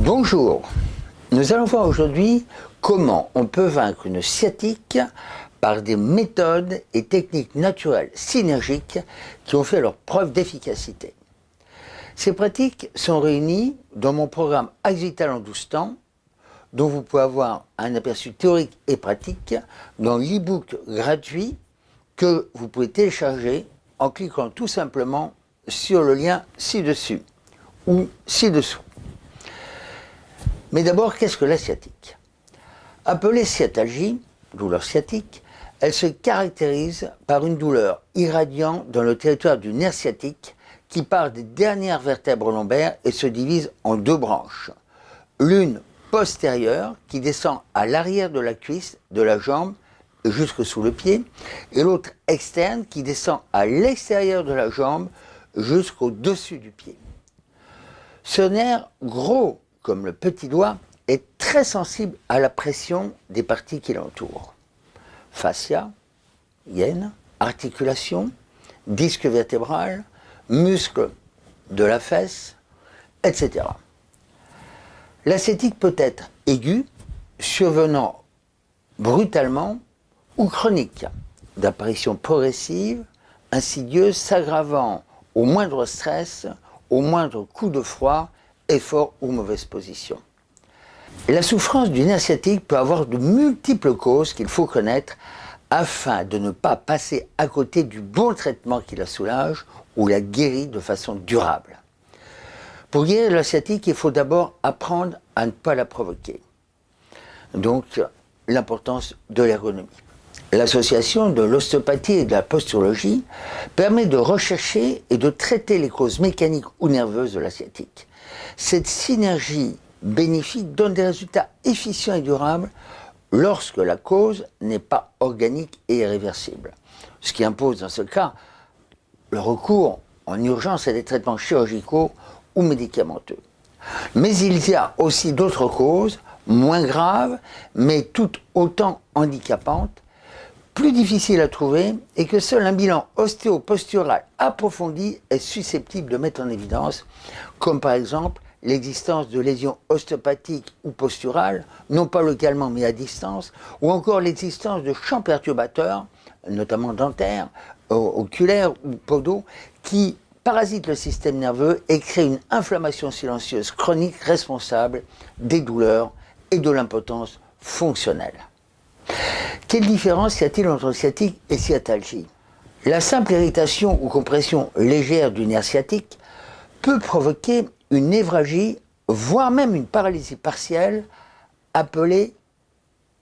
Bonjour, nous allons voir aujourd'hui comment on peut vaincre une sciatique par des méthodes et techniques naturelles synergiques qui ont fait leur preuve d'efficacité. Ces pratiques sont réunies dans mon programme Axe Vital en 12 temps, dont vous pouvez avoir un aperçu théorique et pratique dans l'e-book gratuit que vous pouvez télécharger en cliquant tout simplement sur le lien ci-dessus ou ci-dessous. Mais d'abord, qu'est-ce que la sciatique? Appelée sciatalgie, douleur sciatique, elle se caractérise par une douleur irradiant dans le territoire du nerf sciatique qui part des dernières vertèbres lombaires et se divise en deux branches. L'une postérieure qui descend à l'arrière de la cuisse, de la jambe, jusque sous le pied, et l'autre externe qui descend à l'extérieur de la jambe jusqu'au-dessus du pied. Ce nerf, gros comme le petit doigt, est très sensible à la pression des parties qui l'entourent. Fascia, hyène, articulation, disque vertébral, muscles de la fesse, etc. La sciatique peut être aiguë, survenant brutalement ou chronique, d'apparition progressive, insidieuse, s'aggravant au moindre stress, au moindre coup de froid, effort ou mauvaise position. La souffrance du nerf sciatique peut avoir de multiples causes qu'il faut connaître afin de ne pas passer à côté du bon traitement qui la soulage ou la guérit de façon durable. Pour guérir la sciatique, il faut d'abord apprendre à ne pas la provoquer. Donc, l'importance de l'ergonomie. L'association de l'ostéopathie et de la posturologie permet de rechercher et de traiter les causes mécaniques ou nerveuses de la sciatique. Cette synergie bénéfique donne des résultats efficients et durables lorsque la cause n'est pas organique et irréversible. Ce qui impose dans ce cas le recours en urgence à des traitements chirurgicaux ou médicamenteux. Mais il y a aussi d'autres causes, moins graves, mais tout autant handicapantes, plus difficiles à trouver et que seul un bilan ostéopostural approfondi est susceptible de mettre en évidence, comme par exemple l'existence de lésions ostéopathiques ou posturales, non pas localement mais à distance, ou encore l'existence de champs perturbateurs, notamment dentaires, oculaires ou podaux, qui parasitent le système nerveux et créent une inflammation silencieuse chronique responsable des douleurs et de l'impotence fonctionnelle. Quelle différence y a-t-il entre sciatique et sciatalgie? La simple irritation ou compression légère du nerf sciatique peut provoquer une névralgie, voire même une paralysie partielle, appelée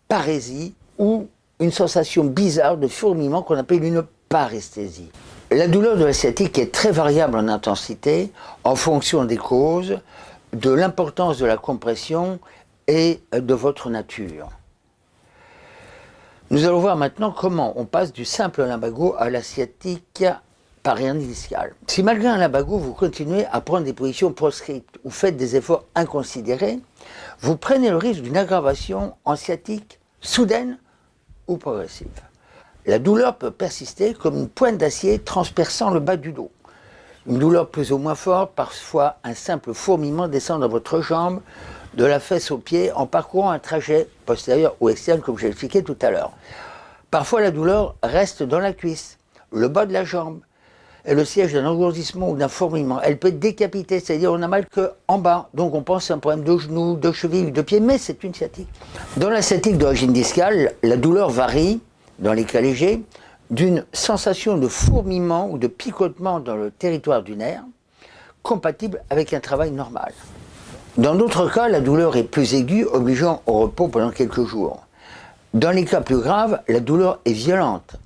parésie, ou une sensation bizarre de fourmillement qu'on appelle une paresthésie. La douleur de la sciatique est très variable en intensité, en fonction des causes, de l'importance de la compression et de votre nature. Nous allons voir maintenant comment on passe du simple lumbago à la sciatique par hernie discale. Si malgré un lumbago, vous continuez à prendre des positions proscrites ou faites des efforts inconsidérés, vous prenez le risque d'une aggravation en sciatique soudaine ou progressive. La douleur peut persister comme une pointe d'acier transperçant le bas du dos. Une douleur plus ou moins forte, parfois un simple fourmillement descend dans votre jambe, de la fesse au pied, en parcourant un trajet postérieur ou externe, comme j'ai expliqué tout à l'heure. Parfois, la douleur reste dans la cuisse, le bas de la jambe, et le siège d'un engourdissement ou d'un fourmillement. Elle peut être décapitée, c'est-à-dire on n'a mal qu'en bas. Donc on pense à un problème de genou, de cheville, de pied, mais c'est une sciatique. Dans la sciatique d'origine discale, la douleur varie, dans les cas légers, d'une sensation de fourmillement ou de picotement dans le territoire du nerf, compatible avec un travail normal. Dans d'autres cas, la douleur est plus aiguë, obligeant au repos pendant quelques jours. Dans les cas plus graves, la douleur est violente,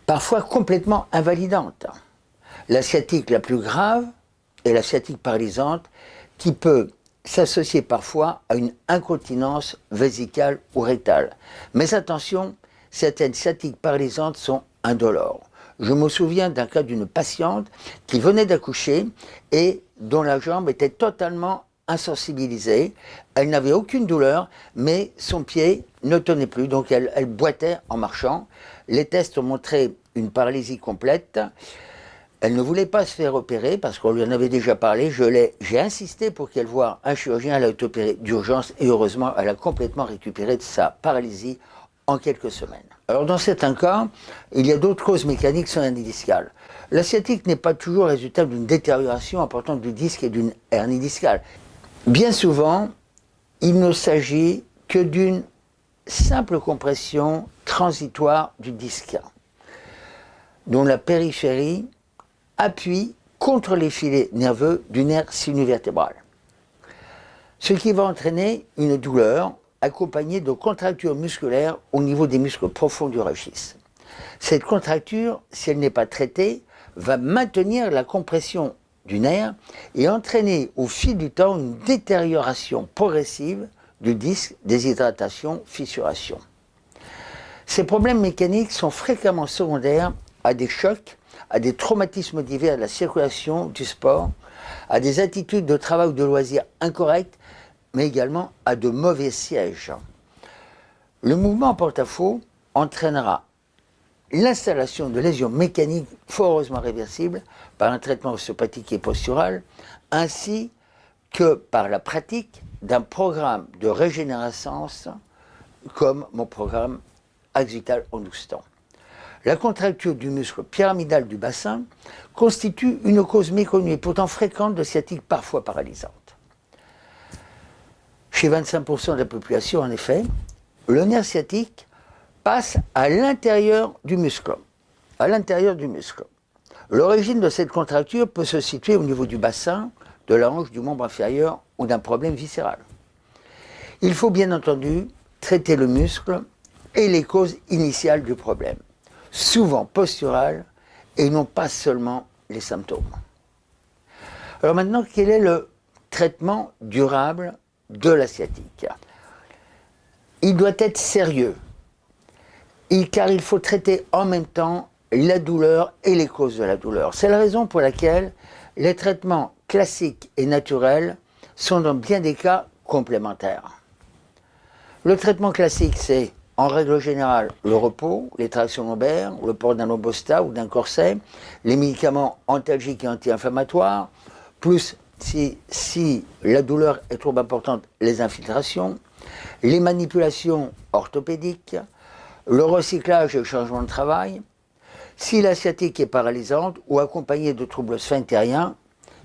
parfois complètement invalidante. La sciatique la plus grave est la sciatique paralysante, qui peut s'associer parfois à une incontinence vésicale ou rectale. Mais attention, certaines sciatiques paralysantes sont indolores. Je me souviens d'un cas d'une patiente qui venait d'accoucher et dont la jambe était totalement insensibilisée. Elle n'avait aucune douleur, mais son pied ne tenait plus, donc elle boitait en marchant. Les tests ont montré une paralysie complète. Elle ne voulait pas se faire opérer parce qu'on lui en avait déjà parlé. J'ai insisté pour qu'elle voie un chirurgien. Elle a été opérée d'urgence et heureusement, elle a complètement récupéré de sa paralysie en quelques semaines. Alors dans certains cas, il y a d'autres causes mécaniques sans hernie discale. La sciatique n'est pas toujours le résultat d'une détérioration importante du disque et d'une hernie discale. Bien souvent, il ne s'agit que d'une simple compression transitoire du disque, dont la périphérie appuie contre les filets nerveux du nerf sinu-vertébral. Ce qui va entraîner une douleur accompagnée de contractures musculaires au niveau des muscles profonds du rachis. Cette contracture, si elle n'est pas traitée, va maintenir la compression du nerf et entraîner au fil du temps une détérioration progressive du disque, déshydratation, fissuration. Ces problèmes mécaniques sont fréquemment secondaires à des chocs, à des traumatismes divers de la circulation, du sport, à des attitudes de travail ou de loisirs incorrectes, mais également à de mauvais sièges. Le mouvement en porte-à-faux entraînera l'installation de lésions mécaniques fort heureusement réversibles par un traitement ostéopathique et postural, ainsi que par la pratique d'un programme de régénérescence comme mon programme Axital en 12 temps. La contracture du muscle pyramidal du bassin constitue une cause méconnue et pourtant fréquente de sciatique parfois paralysante. Chez 25% de la population, en effet, le nerf sciatique passe à l'intérieur du muscle. L'origine de cette contracture peut se situer au niveau du bassin, de la hanche, du membre inférieur ou d'un problème viscéral. Il faut bien entendu traiter le muscle et les causes initiales du problème, souvent posturales et non pas seulement les symptômes. Alors maintenant, quel est le traitement durable de la sciatique? Il doit être sérieux, car il faut traiter en même temps la douleur et les causes de la douleur. C'est la raison pour laquelle les traitements classiques et naturels sont dans bien des cas complémentaires. Le traitement classique, c'est en règle générale le repos, les tractions lombaires, le port d'un lombosta ou d'un corset, les médicaments antalgiques et anti-inflammatoires, plus si la douleur est trop importante, les infiltrations, les manipulations orthopédiques, le recyclage et le changement de travail. Si la sciatique est paralysante ou accompagnée de troubles sphinctériens,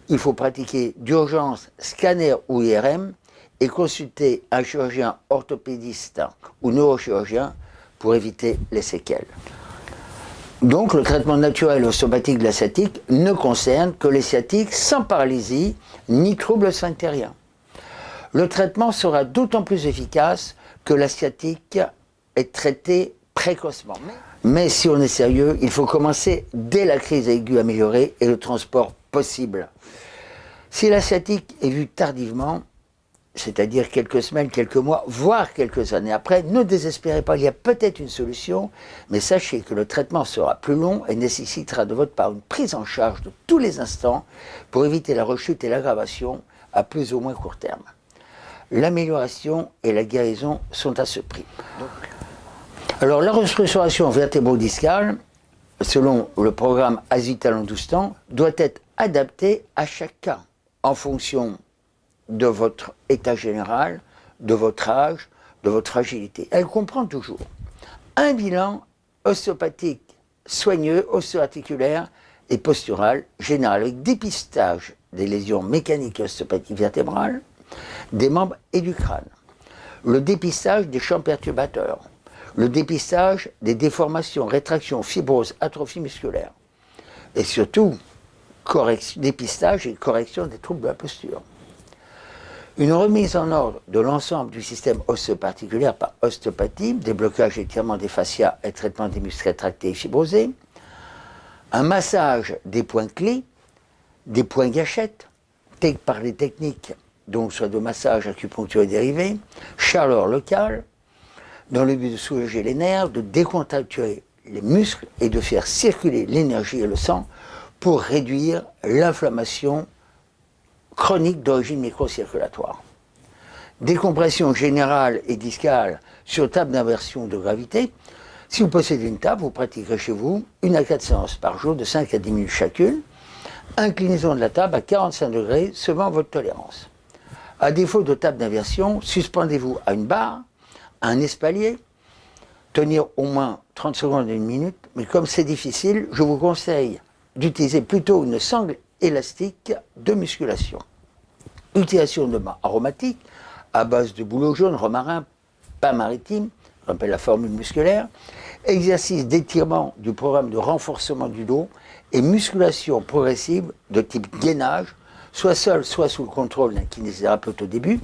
il faut pratiquer d'urgence scanner ou IRM et consulter un chirurgien orthopédiste ou neurochirurgien pour éviter les séquelles. Donc le traitement naturel ostéopathique de la sciatique ne concerne que les sciatiques sans paralysie ni troubles sphinctériens. Le traitement sera d'autant plus efficace que la sciatique est traitée précocement. Mais si on est sérieux, il faut commencer dès la crise aiguë améliorée et le transport possible. Si la sciatique est vue tardivement, c'est-à-dire quelques semaines, quelques mois, voire quelques années après, ne désespérez pas, il y a peut-être une solution, mais sachez que le traitement sera plus long et nécessitera de votre part une prise en charge de tous les instants pour éviter la rechute et l'aggravation à plus ou moins court terme. L'amélioration et la guérison sont à ce prix. Alors la restructuration vertébro-discale, selon le programme Axital en 12 temps, doit être adaptée à chaque cas, en fonction de votre état général, de votre âge, de votre fragilité. Elle comprend toujours un bilan ostéopathique soigneux, ostéo-articulaire et postural général, avec dépistage des lésions mécaniques et ostéopathiques vertébrales, des membres et du crâne, le dépistage des champs perturbateurs, le dépistage des déformations, rétractions, fibroses, atrophies musculaires, et surtout, dépistage et correction des troubles de la posture. Une remise en ordre de l'ensemble du système ostéoparticulaire par ostéopathie, déblocage et étirement des fascias et traitement des muscles rétractés et fibrosés, un massage des points clés, des points gâchettes, par des techniques donc soit de massage, acupuncture et dérivés, chaleur locale, dans le but de soulager les nerfs, de décontracturer les muscles et de faire circuler l'énergie et le sang pour réduire l'inflammation chronique d'origine microcirculatoire. Décompression générale et discale sur table d'inversion de gravité, Si vous possédez une table, vous pratiquerez chez vous 1 à 4 séances par jour de 5 à 10 minutes chacune. Inclinaison de la table à 45 degrés selon votre tolérance. À défaut de table d'inversion, suspendez-vous à une barre, à un espalier, tenir au moins 30 secondes et 1 minute, mais comme c'est difficile, je vous conseille d'utiliser plutôt une sangle élastique de musculation. Utilisation de bains aromatiques à base de bouleau jaune, romarin, pain maritime, on appelle la formule musculaire, exercice d'étirement du programme de renforcement du dos et musculation progressive de type gainage, soit seul, soit sous le contrôle d'un kinésithérapeute au début,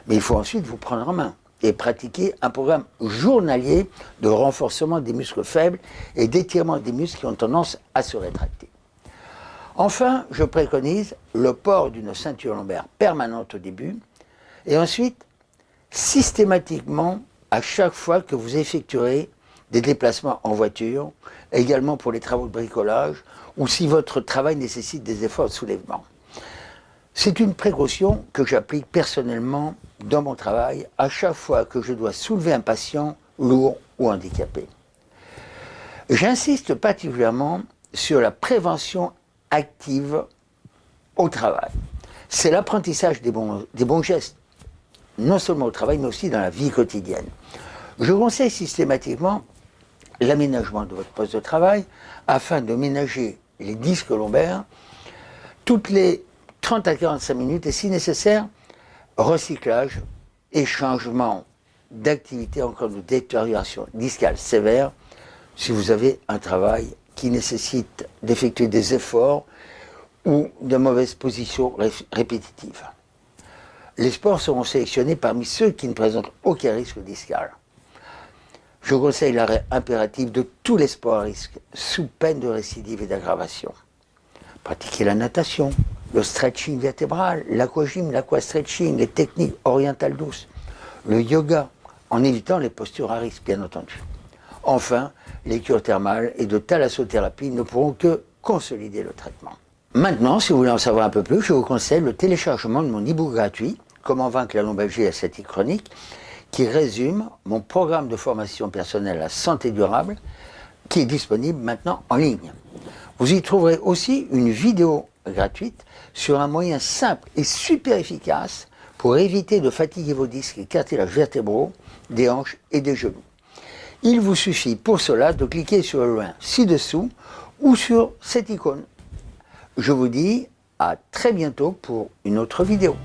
mais il faut ensuite vous prendre en main et pratiquer un programme journalier de renforcement des muscles faibles et d'étirement des muscles qui ont tendance à se rétracter. Enfin, je préconise le port d'une ceinture lombaire permanente au début et ensuite, systématiquement, à chaque fois que vous effectuerez des déplacements en voiture, également pour les travaux de bricolage ou si votre travail nécessite des efforts de soulèvement. C'est une précaution que j'applique personnellement dans mon travail à chaque fois que je dois soulever un patient lourd ou handicapé. J'insiste particulièrement sur la prévention active au travail. C'est l'apprentissage des bons gestes, non seulement au travail, mais aussi dans la vie quotidienne. Je conseille systématiquement l'aménagement de votre poste de travail afin de ménager les disques lombaires toutes les 30 à 45 minutes et si nécessaire, recyclage et changement d'activité en cas de détérioration discale sévère si vous avez un travail qui nécessite d'effectuer des efforts ou de mauvaises positions répétitives. Les sports seront sélectionnés parmi ceux qui ne présentent aucun risque discal. Je conseille l'arrêt impératif de tous les sports à risque, sous peine de récidive et d'aggravation. Pratiquez la natation, le stretching vertébral, l'aquagym, l'aquastretching, les techniques orientales douces, le yoga, en évitant les postures à risque, bien entendu. Enfin, les cures thermales et de thalassothérapie ne pourront que consolider le traitement. Maintenant, si vous voulez en savoir un peu plus, je vous conseille le téléchargement de mon e-book gratuit « Comment vaincre la lombalgie asciatique chronique » qui résume mon programme de formation personnelle à la santé durable qui est disponible maintenant en ligne. Vous y trouverez aussi une vidéo gratuite sur un moyen simple et super efficace pour éviter de fatiguer vos disques et cartilages vertébraux, des hanches et des genoux. Il vous suffit pour cela de cliquer sur le lien ci-dessous ou sur cette icône. Je vous dis à très bientôt pour une autre vidéo.